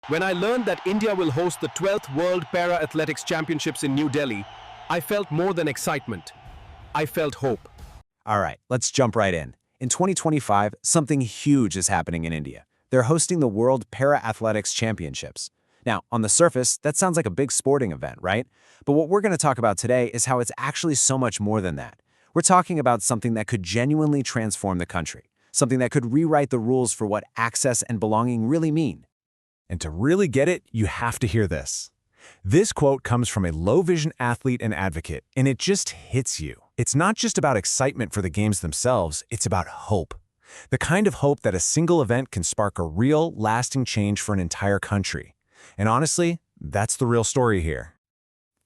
When I learned that India will host the 12th World Para Athletics Championships in New Delhi, I felt more than excitement. I felt hope. All right, let's jump right in. In 2025, something huge is happening in India. They're hosting the World Para Athletics Championships. Now, on the surface, that sounds like a big sporting event, right? But what we're going to talk about today is how it's actually so much more than that. We're talking about something that could genuinely transform the country, something that could rewrite the rules for what access and belonging really mean. And to really get it, you have to hear this. This quote comes from a low-vision athlete and advocate, and it just hits you. It's not just about excitement for the games themselves, it's about hope. The kind of hope that a single event can spark a real, lasting change for an entire country. And honestly, that's the real story here.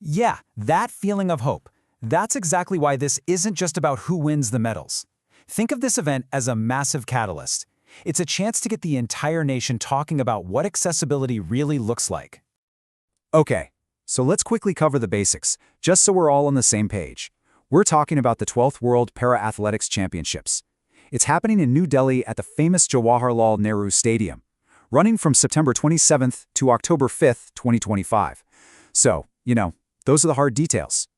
Yeah, that feeling of hope. That's exactly why this isn't just about who wins the medals. Think of this event as a massive catalyst. It's a chance to get the entire nation talking about what accessibility really looks like. Okay, so let's quickly cover the basics, just so we're all on the same page. We're talking about the 12th World Para Athletics Championships. It's happening in New Delhi at the famous Jawaharlal Nehru Stadium, running from September 27th to October 5th, 2025. So, those are the hard details.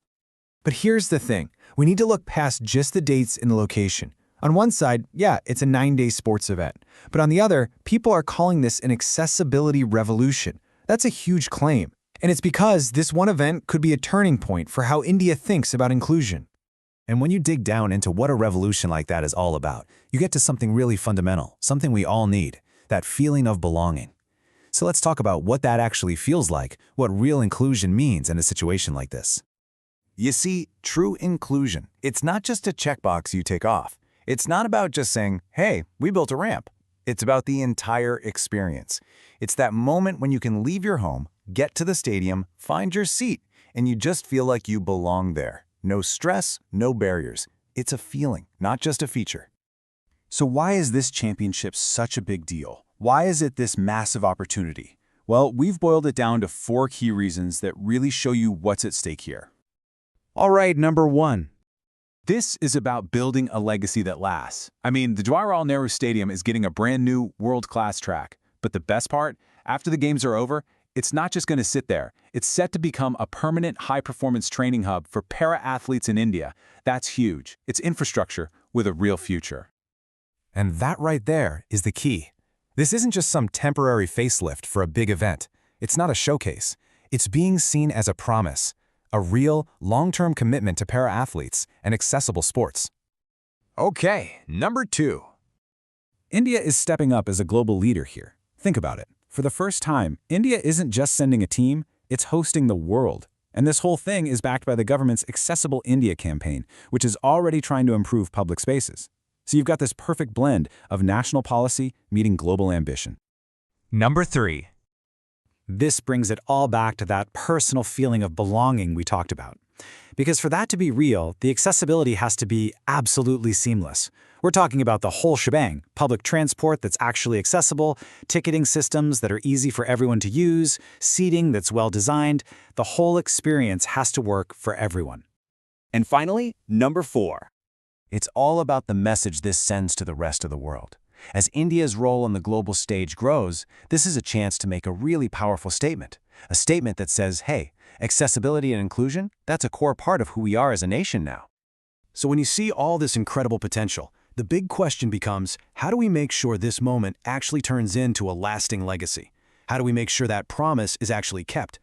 But here's the thing. We need to look past just the dates and the location. On one side, yeah, it's a 9-day sports event. But on the other, people are calling this an accessibility revolution. That's a huge claim. And it's because this one event could be a turning point for how India thinks about inclusion. And when you dig down into what a revolution like that is all about, you get to something really fundamental, something we all need, that feeling of belonging. So let's talk about what that actually feels like, what real inclusion means in a situation like this. You see, true inclusion, it's not just a checkbox you take off. It's not about just saying, hey, we built a ramp. It's about the entire experience. It's that moment when you can leave your home, get to the stadium, find your seat, and you just feel like you belong there. No stress, no barriers. It's a feeling, not just a feature. So why is this championship such a big deal? Why is it this massive opportunity? Well, we've boiled it down to 4 key reasons that really show you what's at stake here. All right, number 1. This is about building a legacy that lasts. I mean, the Jawaharlal Nehru Stadium is getting a brand new world-class track. But the best part, after the games are over, it's not just going to sit there. It's set to become a permanent high-performance training hub for para-athletes in India. That's huge. It's infrastructure with a real future. And that right there is the key. This isn't just some temporary facelift for a big event. It's not a showcase. It's being seen as a promise, a real, long-term commitment to para-athletes and accessible sports. Okay, number 2. India is stepping up as a global leader here. Think about it. For the first time, India isn't just sending a team, it's hosting the world. And this whole thing is backed by the government's Accessible India campaign, which is already trying to improve public spaces. So you've got this perfect blend of national policy meeting global ambition. Number 3. This brings it all back to that personal feeling of belonging we talked about. Because for that to be real, the accessibility has to be absolutely seamless. We're talking about the whole shebang: public transport that's actually accessible, ticketing systems that are easy for everyone to use, seating that's well designed. The whole experience has to work for everyone. And finally, number 4. It's all about the message this sends to the rest of the world. As India's role on the global stage grows, this is a chance to make a really powerful statement. A statement that says, hey, accessibility and inclusion, that's a core part of who we are as a nation now. So when you see all this incredible potential, the big question becomes, how do we make sure this moment actually turns into a lasting legacy? How do we make sure that promise is actually kept?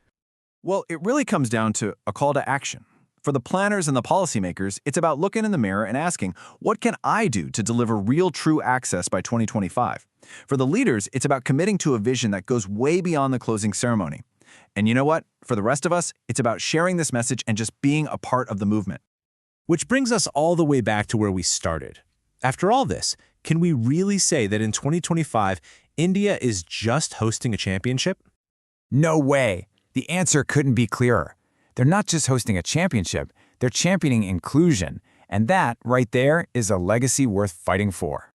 Well, it really comes down to a call to action. For the planners and the policymakers, it's about looking in the mirror and asking, what can I do to deliver real true access by 2025? For the leaders, it's about committing to a vision that goes way beyond the closing ceremony. And you know what? For the rest of us, it's about sharing this message and just being a part of the movement. Which brings us all the way back to where we started. After all this, can we really say that in 2025, India is just hosting a championship? No way. The answer couldn't be clearer. They're not just hosting a championship, they're championing inclusion. And that, right there, is a legacy worth fighting for.